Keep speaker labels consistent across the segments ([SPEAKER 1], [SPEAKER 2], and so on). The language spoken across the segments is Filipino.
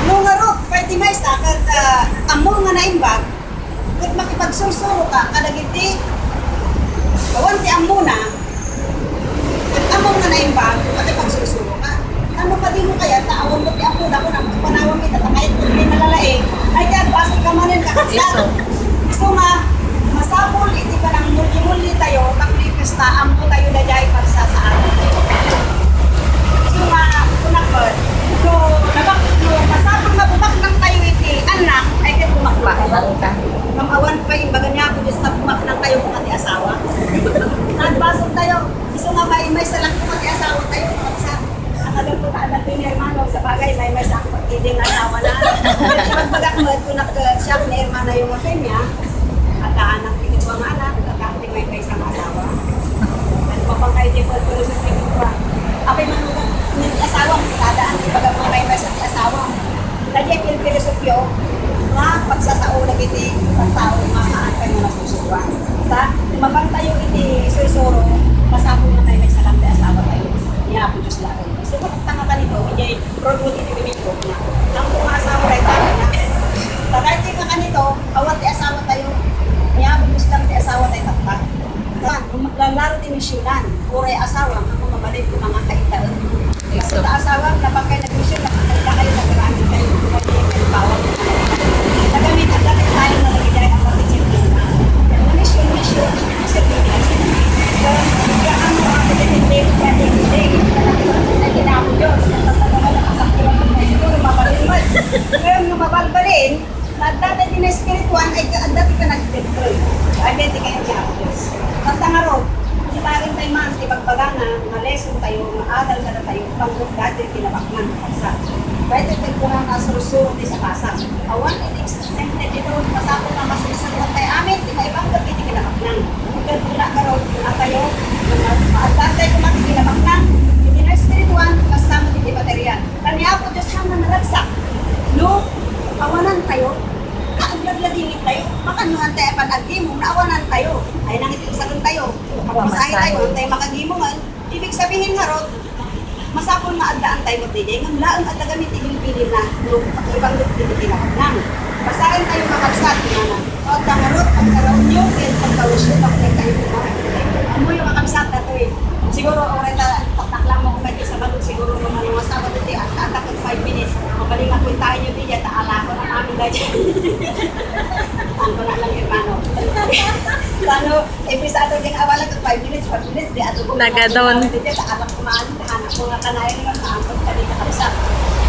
[SPEAKER 1] Nung nga pwede may sa among nga naimbag, kung makipagsursuro ka, kadagiti, kawanti amo na, kung among nga naimbag, makipagsursuro ka. Ano pa din mo kaya, taawang mo ti amo na ko nang panawang kita, kahit hindi nalalaing, ay kaya basag ka manin kakasal. So nga, masapol, iti pa nang muli-muli tayo, taklikasta, amo tayo na dyan para sa atin tayo. So nga, kunakot, so, masapol na bumaknang tayo iti, anak, ay kaya bumakba. Mamawan pa yung baga niya ako, just na bumaknang tayo kung ati asawa. Nagbasog tayo, so nga may salang kung ati asawa tayo, sa alam ko na alam ko ni Hermano, sa bagay, may sa ako pag-iding asawa na. Pagpagakmad, kung nag-shock ni Hermano yung mga niya, at anak ko ang anak, nagkakating may kayo sa asawa. At mapangkay din po ito sa pinagawa. Apay manugang, asawa mo, dadaan, ibaga mo kayo sa asawa. Lagi yung filosofyo, mga pagsasao na iti, pagtao, mahaan kayo na susuwa. Mapang tayo iti susuro, pasapon na tayo may salang na asawa tayo. Niya ako Diyos lang. So, tanga ka nito, hindi produce iti bimito niya. Ang kung asawa tayo, tama na. Tagay ka kanito, awat ti asawa tayo, niya ako Diyos lang ti asawa tayo tapat. Kung maglalaro ti misyonan, puro asawa, kung mabalik yung mga kaitaan. Kasi ta asawa, kapag kayo nag-mission, nakakita kayo nag-rami kayo, kayo bawal. Nagamit ang dapat tayo na nag-iday ang participant na. Mission, so, gaan mo ang pinitindin, na ginamo Diyos. Tapos na naman nakasaktiwan ko na siguro, mabalimad. Ngayon, mabalbalin, na dati din na spiritual, ay dati ka nag-deploy. Identity kayo niya ako Diyos. Basta nga ro, di ba rin tayo man, ibagbagana, na lesson tayo, maaral ka na tayo, pag-look dati, pinabakman, kapsa. Pwede tayo kung nga surusuro di sa kasa. Awan, siyempre, dito, pasapon na masusuruan tayo amin, di ba ibang gabi, di pinabakman. Kaya pula ka ro, tayo, maaral tayo kung mati pinabakman, hindi na spiritual, kasama di material. Kanya po, Diyos hanggang nalagsak. No, awanan tayo, kaaglag-lagingit tayo, makanuhan tayo panagdimo, naawanan tayo, ay nangitisagan tayo, masahe tayo, tayo makagimongan, ibig sabihin harot, masapol na agdaan tayo magdiday, ng laang at nagamit ibilbilin na, ibang lupin-lupin nang. Basahin tayo makagsat, na o tangarot, pagkaraon nyo, kaya pagkawis nyo, pagkay tayo kumain. Amo yung makagsat na ito eh. Siguro, oreta, taktak mo kung kayo sa balog, siguro naman yung masabat ito, at atakot 5 minutes, mabaling mapuntahan nyo din, at aala ko na namin dahil. Ano na lang yung mano. Ano, episado din awala ko 5 minutes, 4 minutes, di ato ko.
[SPEAKER 2] Nagadon.
[SPEAKER 1] Alam ko maan, anak ko nga kanayan naman, maangkot ka din nakalisap.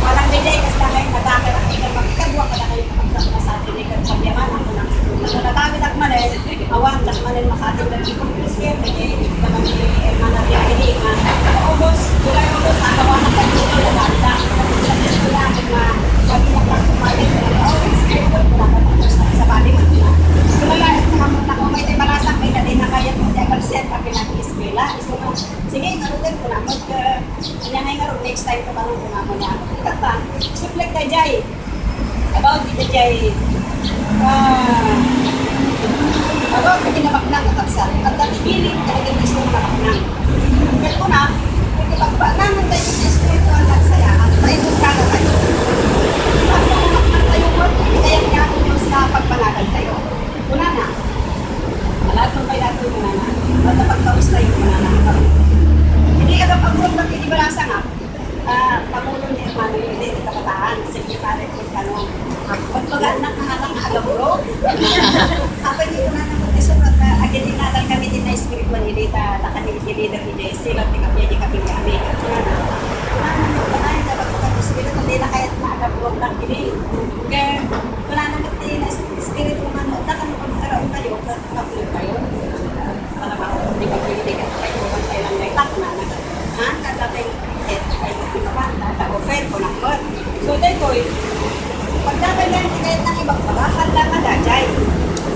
[SPEAKER 1] Parang hindi, kasi na kayo nagkakar ang ikan, makikagwa ka na kayo kapag sa atin, ikan pagyaman, ako na. Nang natamit ak manin, awan, tak manin makating ng ikong kriskir, naging naman ni Hermana Biagini, August, July, August, nakawan ang pagkito, naganda, sa Niskola, na pag-inak lang kumalit, sa bali mo na. Sumala, nakamay tayo malasak, may natin na kaya kung tayo kalset, kami natin iskela. Sige, narutin ko na, kanya nga nga next time ko parang kumamo niya. Ikata, suplik tayo jay. About dito jay, about ko kinabaknang kakapsat. At dati piling talaga gusto mo nakapnang. Kaya ko na, kung ipagbanang ng tayo sa spiritual at saya, at tayo kung kano tayo. At kung makapnang tayo po, kaya nga ako yung sa pagpanagal tayo. Una na, alat mo kayo natin una na. At napagkawis tayo una na. Hindi ka na pag-road ng inibalasa nga, pag-ulong ni Hermano yung hindi kapataan, sekretary ko tanong. Pagpagaan ng kahalang agabro, kapag hindi ko na nagpagkisulat na agilinatal kami din na spiritual nilita, nakanilita ni Jesse, at di kami kami kami. Wala na dapat ko kami spiritual nila kahit na agabro lang kini. Kaya wala na natin na spiritual man, na kami pagkaraon tayo, kapag tayo. Para makapag di ka pwede ka tayo, tayo lang naitak na. Kada tayo ay pinapanta, ta-offer ko ng God. So, tayo pagdadagan kahit ng ibang pagkakal lang na dajay.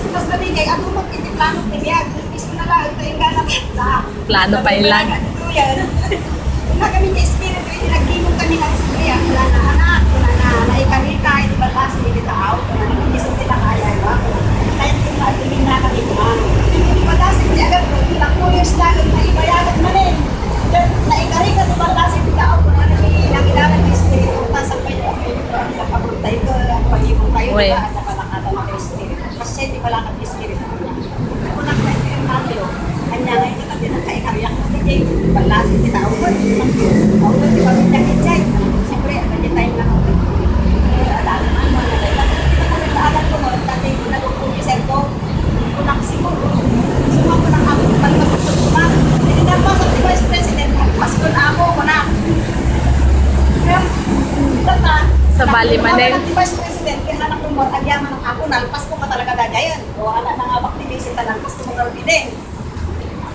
[SPEAKER 1] Tapos nabigay, ako mag-itiplano tibiyag. Iso na lang, ito yung ganap.
[SPEAKER 2] Plano pa yun lang.
[SPEAKER 1] Kung na kami sa espiritu, nagkimong kami ng suriya. Wala na anak, wala na naikanita, hindi ba taas, hindi tao. Wala na hindi sa tila kaya. Kahit kung natigin na kami kumano. Pagkas hindi agad, ilang 2 years lang, naibayagat man eh. Naikari ka ito ba taas, hindi tao. Kung na kami nangilalan ng espiritu, tasang kayo.
[SPEAKER 2] Uy.
[SPEAKER 1] At nakalakada na kay Espiritu. Kasi hindi pala kang Espiritu niya. Kung nagkain tayo, kanya ngayon kita din ang kaikariyak na sige. Balasi si tao ko. Paulo, di ba may nakitjay? Siyempre, kanya tayo na ako. Alam naman mo, alam ko mo, dati ko nalukong yung serto. Kulang siguro. Suma ko ng ako, magpasok ko na. Hindi na pasok ni Vice President. Pasko na ako, kuna. Kaya, data.
[SPEAKER 2] Sa Bali Maneng.
[SPEAKER 1] Ang Vice President, kaya anak ko mo, agyaman ng ako, nalpas ko pa talaga dagayan. O, anak na nga baktibisin ta, nalpas ko mo karoon din.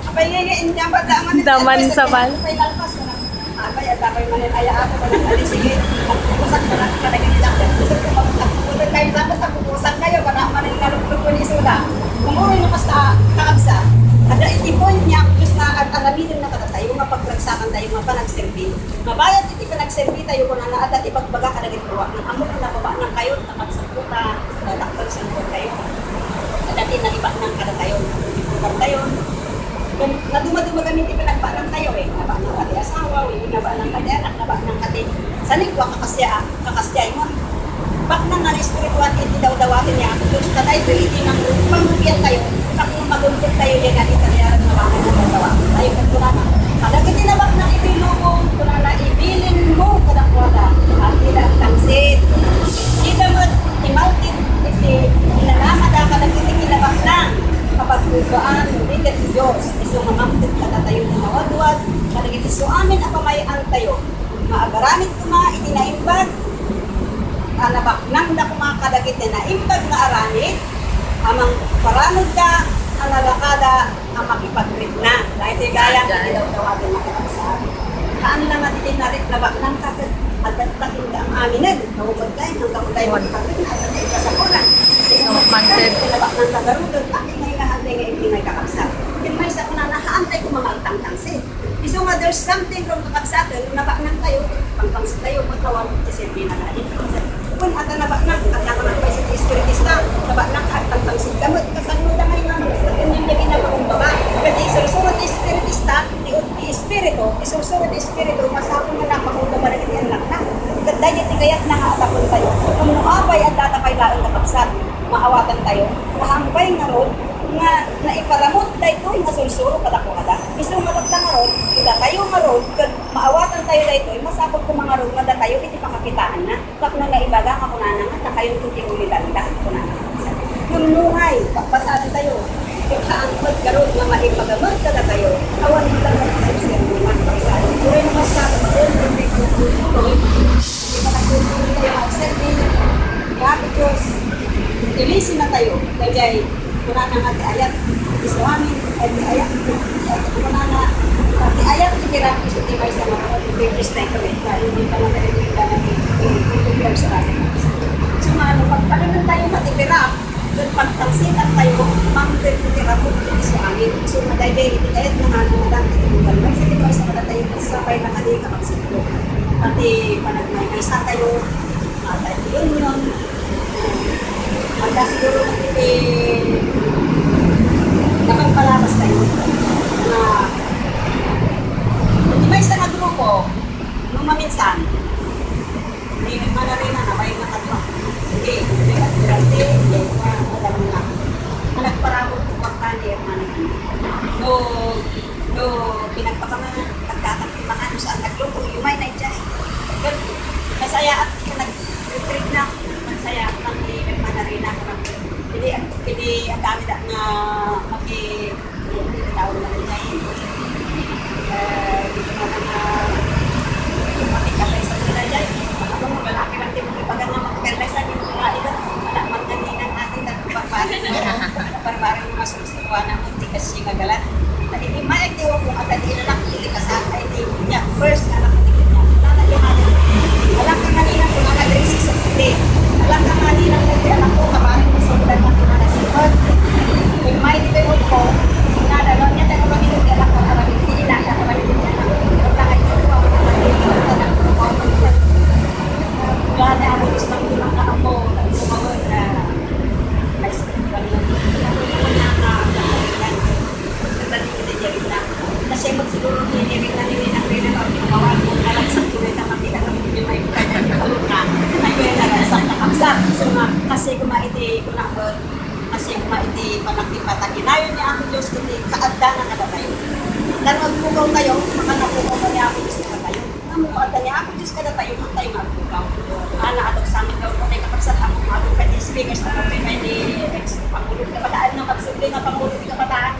[SPEAKER 1] Apay ngayon, niya ba
[SPEAKER 2] Daman sa Bali.
[SPEAKER 1] Apay nalpas ko na. Apay, at apay manin, aya ako ko na, ali, sige. Pupusan ko na, kanagin nila. Pupusan ko, magtapunan kayo, dapat pupusan kayo, kana manin, nalupulog ko ni Isula. Kumuroy na sa kaabsa. Ada itipon niya, just na at alaminin na kada tayo, mapagpragsakan tayo, mapanagserbi. Mabayad iti panagserbi tayo kung na at ipagbaga ka naging tuwa. Nang amok na baba ng kayo, takot sa puta, takot sa puta kayo. At iti nalibak ng kada tayo, ipagbaga tayo. Naduma-duma kami iti pinagbalang tayo eh. Naba ng kati asawa, naba ng kati anak, naba ng kati sanikwa, kakasya mo. Bak na nga espiritual iti daw-dawatin niya. Tapos tatay ko iti ng pangbukian tayo. Bak nung maguntit tayo din na italiaran na bakit ng dawatin. Tayo kung kulana. Kalag iti na bak ng ibilubong, kulana ibilin mo kadakwada. At tidak tangsit. Kita mo, imaltin, iti inalamada kalag iti kinabak lang. Kapag bukaan, hindi ka Diyos. Iso mamamtit kada tayo na mawadwad. Kalag iti so amin ang pamayan tayo. Maagaramit ko mga itinaimbag. Anabak nang na kumakadagit na naimbag na aranit, amang paranod ka, ang nalakada, ang makipag-rit na. Dahil gaya, hindi daw tawagin makipag-sabi. Kaan lang at itinarit labak nang kakad, at takin ka ang aminan, kawagod kayo, hanggang kayo makipag-rit na, at tayo kasakulan.
[SPEAKER 2] Magded.
[SPEAKER 1] Labak nang kagarudod, aking ngay kahantay ngay pinay kakabsat. Yung may sa una, nahaantay ko mamagtang-tangsin. Iso nga, there's something from kakabsatan, nabak nang tayo, pangpangsit tayo, magkawag, isilbi na natin. Kung at nabak nang, at nakamagpay sa espiritista, nabak nang at pangpangsit gamot, kasaluda ngay nga, kanyang niya ginapakong kasi isusurot espiritista, di espiritu, isusurot espiritu, masapon na lang, makunda ba na anak na. Dahil tigayat na nga atapon tayo. Kung nuapay at tatapay laang nakapsat, maawatan tayo. Kahambay nga ron, nga naiparamot dahito, nga sulsuro kada ko kada. Isang matagta nga ron, kada tayo nga ron, maawatan tayo dahito, masapot ko mga ron, kada tayo, iti pakakitaan na. Kap na naibaga ka kunana nga, na kayo kunting ulitan, lahat kunana. Yung nungay, papasaran tayo. Yung kaangkod ka ron, nga maipagamot kada tayo. Awan mo lang ang sisir mo, magpasaran. Tuloy na masasabi, hindi ko natutuloy. Hindi pa natutuloy tayo mag-serve. Grabe Diyos. Ilisin na tayo. Kaya kuna na nga ayat. Islamin, ay ayat. Kuna na ayat, ikirap ko sa tibay sa mga pipis na ito. Hindi pa na tayo itutulog sa atin. So maano, pagpalaman tayo matipirap, doon pagtangsitan tayo, mang-tirap ko sa amin. So madayday, ayat na nga na nalang itutulog. Sa tibay sa mga tayo, sabay na kanina kapagsiglo. Pati panagmay-isa tayo, tayo yun. Magka siguro nakapalabas tayo na may isa na grupo nung maminsan hindi naman na rin na may nakatwa hindi at durante hindi alam na nagparamot ko pagkani at manikin no pinagpakangan pagkakapimakan saan nagluto yung may naidyan masaya at nag-retreat na masaya at manarina ko lang. Hindi ang dami na makitawag na rin ngayon. Dito na makikapaisan sila dyan. Ako mo, malaki lang din makipagan na makipagpaisan yung mga ito. Wala magdaninan natin at barbarin yung masusuwa na munti kasi yung agalan. Hindi maiktiwa kung at hindi na lang ilikasal ay niya first na nakitigil niya. Alam ka kanina kung nakadresi sa sili. Alam ka kanina kung alam ko kabarin mo sa ulan na pinanasipot. Kung may dipinod ko, sinadalo niya tayo kami nung alam ko karami. Hindi na siya kami nung alam ko. Pero kahit ko ako na wala na ako gusto ng tulang ka ako. Sumawag na may sakit lang lang. Ako naman nakakalilan. Nagdating kita dyan na. Kasi magsiguro nilirin na nilin ang rin na pinawag mo. Alam sa tunay na makita kami may pagkakalun na. Ay, may narasak na kapsat. So nga, kasi iti kunahon kasi kuma iti panakipataginayon niya ako Diyos iti kaaddanan na tayo. Dan magpugaw tayo, makanapugaw mo niya ako Diyos kada tayo. Namukaadda niya ako Diyos kada tayo, kung tayo magpugaw. Ana atong sa amin daw kung tayo kapagsan ako mga pwede speakers na kung may ex-pangulog na padaan na magsubli na pangulog na padaan.